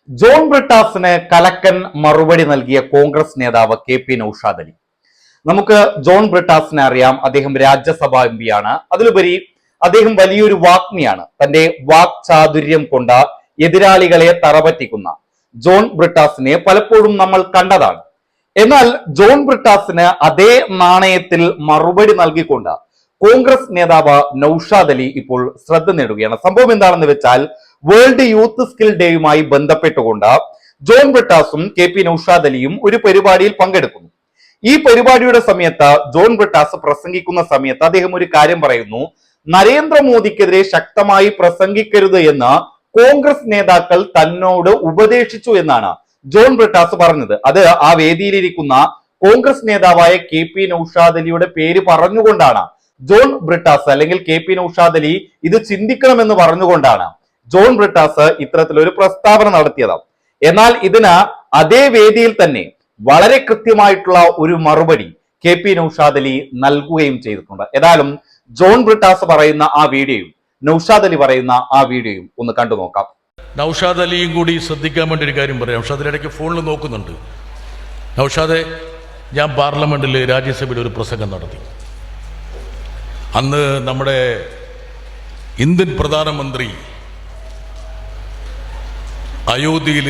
John ബ്രിട്ടാസിന് കലക്കൻ മറുപടി നൽകിയ കോൺഗ്രസ് നേതാവ് KP നൗഷാദ് അലി. നമുക്ക് ജോൺ ബ്രിട്ടാസിനെ അറിയാം, അദ്ദേഹം രാജ്യസഭാ MP ആണ്. അതിലുപരി അദ്ദേഹം വലിയൊരു വാഗ്മിയാണ്. തന്റെ വാക്ചാതുര്യം കൊണ്ട് എതിരാളികളെ തറപറ്റിക്കുന്ന ജോൺ ബ്രിട്ടാസിനെ പലപ്പോഴും നമ്മൾ കണ്ടതാണ്. എന്നാൽ ജോൺ ബ്രിട്ടാസിന് അതേ നാണയത്തിൽ മറുപടി നൽകിക്കൊണ്ട് കോൺഗ്രസ് നേതാവ് നൗഷാദ് അലി ഇപ്പോൾ ശ്രദ്ധ നേടുകയാണ്. സംഭവം എന്താണെന്ന് വെച്ചാൽ, വേൾഡ് യൂത്ത് സ്കിൽ ഡേയുമായി ബന്ധപ്പെട്ടുകൊണ്ട് ജോൺ ബ്രിട്ടാസും KP നൗഷാദ് അലിയും ഒരു പരിപാടിയിൽ പങ്കെടുക്കുന്നു. ഈ പരിപാടിയുടെ സമയത്ത് ജോൺ ബ്രിട്ടാസ് പ്രസംഗിക്കുന്ന സമയത്ത് അദ്ദേഹം ഒരു കാര്യം പറയുന്നു. നരേന്ദ്രമോദിക്കെതിരെ ശക്തമായി പ്രസംഗിക്കരുത് എന്ന് കോൺഗ്രസ് നേതാക്കൾ തന്നോട് ഉപദേശിച്ചു എന്നാണ് ജോൺ ബ്രിട്ടാസ് പറഞ്ഞത്. അത് ആ വേദിയിലിരിക്കുന്ന കോൺഗ്രസ് നേതാവായ KP നൗഷാദ് അലിയുടെ പേര് പറഞ്ഞുകൊണ്ടാണ് ജോൺ ബ്രിട്ടാസ് അല്ലെങ്കിൽ KP നൗഷാദ് അലി ഇത് ചിന്തിക്കണമെന്ന് പറഞ്ഞുകൊണ്ടാണ് ജോൺ ബ്രിട്ടാസ് ഇത്തരത്തിലൊരു പ്രസ്താവന നടത്തിയത്. എന്നാൽ ഇതിന് അതേ വേദിയിൽ തന്നെ വളരെ കൃത്യമായിട്ടുള്ള ഒരു മറുപടി KP നൗഷാദ് അലി നൽകുകയും ചെയ്തിട്ടുണ്ട്. ഏതായാലും ജോൺ ബ്രിട്ടാസ് പറയുന്ന ആ വീഡിയോയും നൗഷാദ് അലി പറയുന്ന ആ വീഡിയോയും ഒന്ന് കണ്ടു നോക്കാം. നൗഷാദ് അലിയും കൂടി ശ്രദ്ധിക്കാൻ വേണ്ടി ഒരു കാര്യം പറയാം. നൗഷാദ് അലി ഇടയ്ക്ക് ഫോണിൽ നോക്കുന്നുണ്ട്. നൗഷാദെ, ഞാൻ പാർലമെന്റിൽ രാജ്യസഭയിൽ ഒരു പ്രസംഗം നടത്തി. അന്ന് നമ്മുടെ ഇന്ത്യൻ പ്രധാനമന്ത്രി അയോധ്യയിൽ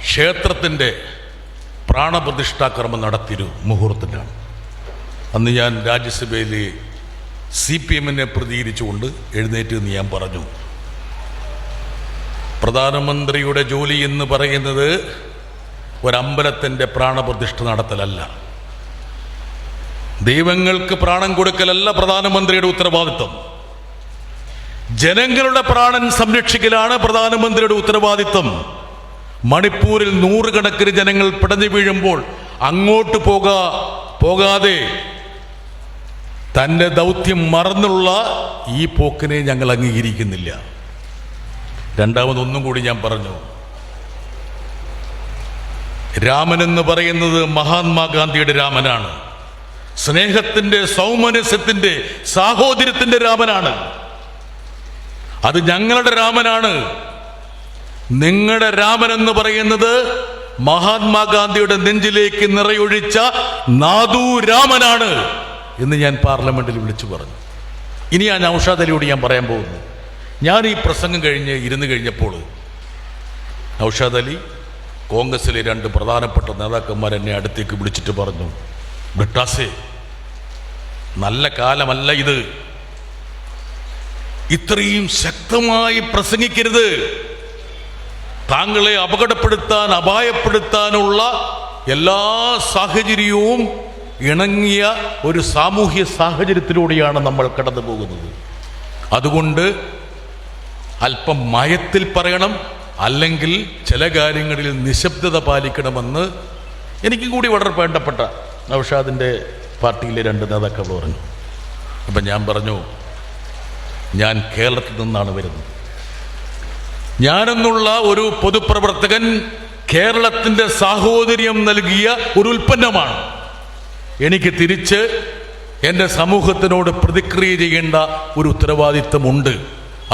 ക്ഷേത്രത്തിൻ്റെ പ്രാണപ്രതിഷ്ഠാകർമ്മം നടത്തിയൊരു മുഹൂർത്തത്തിലാണ്. അന്ന് ഞാൻ രാജ്യസഭയിൽ CPM-നെ പ്രതികരിച്ചുകൊണ്ട് എഴുന്നേറ്റ് എന്ന് ഞാൻ പറഞ്ഞു, പ്രധാനമന്ത്രിയുടെ ജോലി എന്ന് പറയുന്നത് ഒരമ്പലത്തിൻ്റെ പ്രാണപ്രതിഷ്ഠ നടത്തലല്ല, ദൈവങ്ങൾക്ക് പ്രാണൻ കൊടുക്കലല്ല പ്രധാനമന്ത്രിയുടെ ഉത്തരവാദിത്വം. ജനങ്ങളുടെ പ്രാണൻ സംരക്ഷിക്കലാണ് പ്രധാനമന്ത്രിയുടെ ഉത്തരവാദിത്വം. മണിപ്പൂരിൽ നൂറുകണക്കിന് ജനങ്ങൾ പിടഞ്ഞു വീഴുമ്പോൾ അങ്ങോട്ട് പോകാതെ തൻ്റെ ദൗത്യം മറന്നുള്ള ഈ പോക്കിനെ ഞങ്ങൾ അംഗീകരിക്കുന്നില്ല. രണ്ടാമതൊന്നും കൂടി ഞാൻ പറഞ്ഞു, രാമൻ എന്ന് പറയുന്നത് മഹാത്മാഗാന്ധിയുടെ രാമനാണ്, സ്നേഹത്തിന്റെ, സൗമനസ്യത്തിന്റെ, സാഹോദര്യത്തിന്റെ രാമനാണ്. അത് ഞങ്ങളുടെ രാമനാണ്. നിങ്ങളുടെ രാമൻ എന്ന് പറയുന്നത് മഹാത്മാഗാന്ധിയുടെ നെഞ്ചിലേക്ക് നിറയൊഴിച്ച നാദൂ രാമനാണ് എന്ന് ഞാൻ പാർലമെന്റിൽ വിളിച്ചു പറഞ്ഞു. ഇനി ആ നൗഷാദ് അലിയോട് ഞാൻ പറയാൻ പോകുന്നു. ഞാൻ ഈ പ്രസംഗം ഇരുന്ന് കഴിഞ്ഞപ്പോൾ നൗഷാദ് അലി, കോൺഗ്രസിലെ 2 പ്രധാനപ്പെട്ട നേതാക്കന്മാർ എന്നെ അടുത്തേക്ക് വിളിച്ചിട്ട് പറഞ്ഞു, ബ്രിട്ടാസേ, നല്ല കാലമല്ല ഇത്, ഇത്രയും ശക്തമായി പ്രസംഗിക്കരുത്. താങ്കളെ അപായപ്പെടുത്താനുള്ള എല്ലാ സാഹചര്യവും ഇണങ്ങിയ ഒരു സാമൂഹ്യ സാഹചര്യത്തിലൂടെയാണ് നമ്മൾ കടന്നു പോകുന്നത്. അതുകൊണ്ട് അല്പം മയത്തിൽ പറയണം, അല്ലെങ്കിൽ ചില കാര്യങ്ങളിൽ നിശബ്ദത പാലിക്കണമെന്ന് എനിക്കും കൂടി വളരെ വേണ്ടപ്പെട്ട നൗഷാദിൻ്റെ പാർട്ടിയിലെ 2 നേതാക്കൾ പറഞ്ഞു. അപ്പം ഞാൻ പറഞ്ഞു, ഞാൻ കേരളത്തിൽ നിന്നാണ് വരുന്നത്. ഞാനെന്നുള്ള ഒരു പൊതുപ്രവർത്തകൻ കേരളത്തിൻ്റെ സാഹോദര്യം നൽകിയ ഒരു ഉൽപ്പന്നമാണ്. എനിക്ക് തിരിച്ച് എൻ്റെ സമൂഹത്തിനോട് പ്രതിക്രിയ ചെയ്യേണ്ട ഒരു ഉത്തരവാദിത്വമുണ്ട്.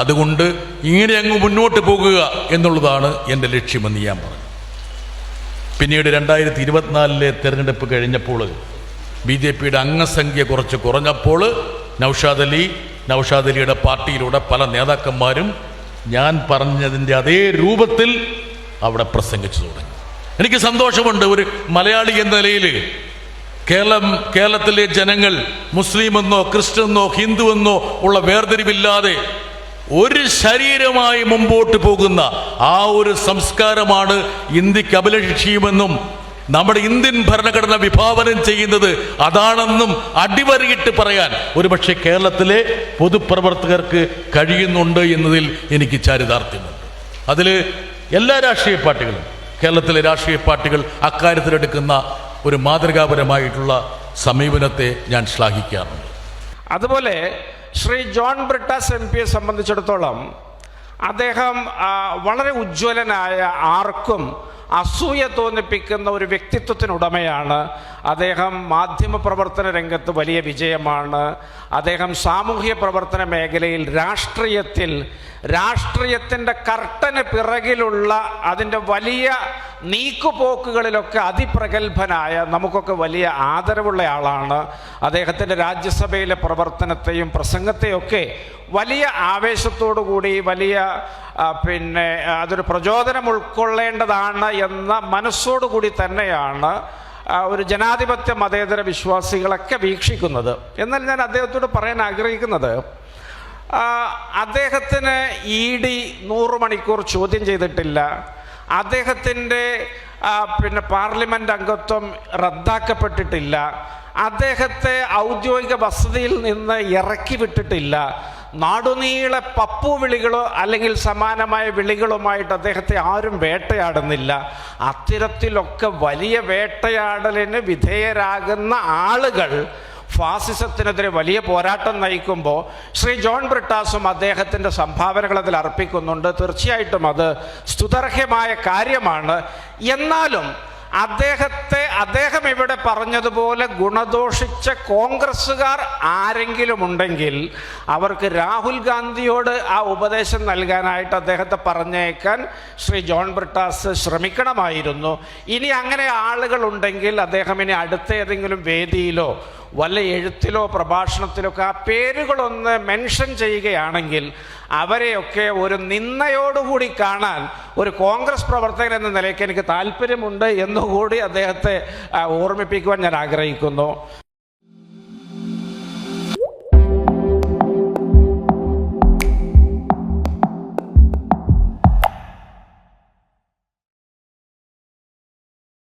അതുകൊണ്ട് ഇങ്ങനെ അങ്ങ് മുന്നോട്ട് പോകുക എന്നുള്ളതാണ് എൻ്റെ ലക്ഷ്യമെന്ന് ഞാൻ പറഞ്ഞു. പിന്നീട് 2024 തെരഞ്ഞെടുപ്പ് കഴിഞ്ഞപ്പോൾ BJP-യുടെ അംഗസംഖ്യ കുറച്ച് കുറഞ്ഞപ്പോൾ നൗഷാദ് അലിയുടെ പാർട്ടിയിലൂടെ പല നേതാക്കന്മാരും ഞാൻ പറഞ്ഞതിൻ്റെ അതേ രൂപത്തിൽ അവിടെ പ്രസംഗിച്ചു തുടങ്ങി. എനിക്ക് സന്തോഷമുണ്ട്. ഒരു മലയാളി എന്ന നിലയിൽ കേരളത്തിലെ ജനങ്ങൾ മുസ്ലിമെന്നോ ക്രിസ്ത്യനെന്നോ ഹിന്ദുവെന്നോ ഉള്ള വേർതിരിവില്ലാതെ ഒരു ശരീരമായി മുമ്പോട്ട് പോകുന്ന ആ ഒരു സംസ്കാരമാണ് ഇന്ത്യക്ക് അഭിലഷീയമെന്നും നമ്മുടെ ഇന്ത്യൻ ഭരണഘടന വിഭാവനം ചെയ്യുന്നത് അതാണെന്നും അടിവരയിട്ട് പറയാൻ ഒരുപക്ഷെ കേരളത്തിലെ പൊതുപ്രവർത്തകർക്ക് കഴിയുന്നുണ്ട് എന്നതിൽ എനിക്ക് ചാരിതാർത്ഥ്യമുണ്ട്. അതിൽ എല്ലാ രാഷ്ട്രീയ പാർട്ടികളും, കേരളത്തിലെ രാഷ്ട്രീയ പാർട്ടികൾ അക്കാര്യത്തിലെടുക്കുന്ന ഒരു മാതൃകാപരമായിട്ടുള്ള സമീപനത്തെ ഞാൻ ശ്ലാഘിക്കാറുണ്ട്. അതുപോലെ ശ്രീ ജോൺ ബ്രിട്ടാസ് MP സംബന്ധിച്ചിടത്തോളം അദ്ദേഹം വളരെ ഉജ്ജ്വലനായ, ആർക്കും അസൂയ തോന്നിപ്പിക്കുന്ന ഒരു വ്യക്തിത്വത്തിനുടമയാണ്. അദ്ദേഹം മാധ്യമപ്രവർത്തന രംഗത്ത് വലിയ വിജയമാണ്. അദ്ദേഹം സാമൂഹ്യ പ്രവർത്തന മേഖലയിൽ രാഷ്ട്രീയത്തിൻ്റെ കർട്ടന് പിറകിലുള്ള അതിൻ്റെ വലിയ നീക്കുപോക്കുകളിലൊക്കെ അതിപ്രഗത്ഭനായ, നമുക്കൊക്കെ വലിയ ആദരവുള്ള ആളാണ്. അദ്ദേഹത്തിൻ്റെ രാജ്യസഭയിലെ പ്രവർത്തനത്തെയും പ്രസംഗത്തെയൊക്കെ വലിയ ആവേശത്തോടു കൂടി, വലിയ അതൊരു പ്രചോദനം ഉൾക്കൊള്ളേണ്ടതാണ് എന്ന മനസ്സോടുകൂടി തന്നെയാണ് ഒരു ജനാധിപത്യ മതേതര വിശ്വാസികളൊക്കെ വീക്ഷിക്കുന്നത്. എന്നാൽ ഞാൻ അദ്ദേഹത്തോട് പറയാൻ ആഗ്രഹിക്കുന്നത്, അദ്ദേഹത്തിന് ED 100 മണിക്കൂർ ചോദ്യം ചെയ്തിട്ടില്ല. അദ്ദേഹത്തിൻ്റെ പാർലമെൻറ്റ് അംഗത്വം റദ്ദാക്കപ്പെട്ടിട്ടില്ല. അദ്ദേഹത്തെ ഔദ്യോഗിക വസതിയിൽ നിന്ന് ഇറക്കി വിട്ടിട്ടില്ല. നാടുനീളെ പപ്പു വിളികളോ അല്ലെങ്കിൽ സമാനമായ വിളികളുമായിട്ട് അദ്ദേഹത്തെ ആരും വേട്ടയാടുന്നില്ല. അത്തരത്തിലൊക്കെ വലിയ വേട്ടയാടലിന് വിധേയരാകുന്ന ആളുകൾ ഫാസിസത്തിനെതിരെ വലിയ പോരാട്ടം നയിക്കുമ്പോൾ ശ്രീ ജോൺ ബ്രിട്ടാസും അദ്ദേഹത്തിൻ്റെ സംഭാവനകൾ അതിൽ അർപ്പിക്കുന്നുണ്ട്. തീർച്ചയായിട്ടും അത് സ്തുത്യർഹമായ കാര്യമാണ്. എന്നാലും അദ്ദേഹം ഇവിടെ പറഞ്ഞതുപോലെ ഗുണദോഷിച്ച കോൺഗ്രസ്സുകാർ ആരെങ്കിലും ഉണ്ടെങ്കിൽ അവർക്ക് രാഹുൽ ഗാന്ധിയോട് ആ ഉപദേശം നൽകാനായിട്ട് അദ്ദേഹത്തെ പറഞ്ഞേക്കാൻ ശ്രീ ജോൺ ബ്രിട്ടാസ് ശ്രമിക്കണമായിരുന്നു. ഇനി അങ്ങനെ ആളുകൾ ഉണ്ടെങ്കിൽ അദ്ദേഹം ഇനി അടുത്ത ഏതെങ്കിലും വേദിയിലോ വല്ല എഴുത്തിലോ പ്രഭാഷണത്തിലോ ഒക്കെ ആ പേരുകളൊന്ന് മെൻഷൻ ചെയ്യുകയാണെങ്കിൽ അവരെയൊക്കെ ഒരു നിന്ദയോടുകൂടി കാണാൻ ഒരു കോൺഗ്രസ് പ്രവർത്തകൻ എന്ന നിലയ്ക്ക് എനിക്ക് താല്പര്യമുണ്ട് എന്നുകൂടി അദ്ദേഹത്തെ ഓർമ്മിപ്പിക്കുവാൻ ഞാൻ ആഗ്രഹിക്കുന്നു.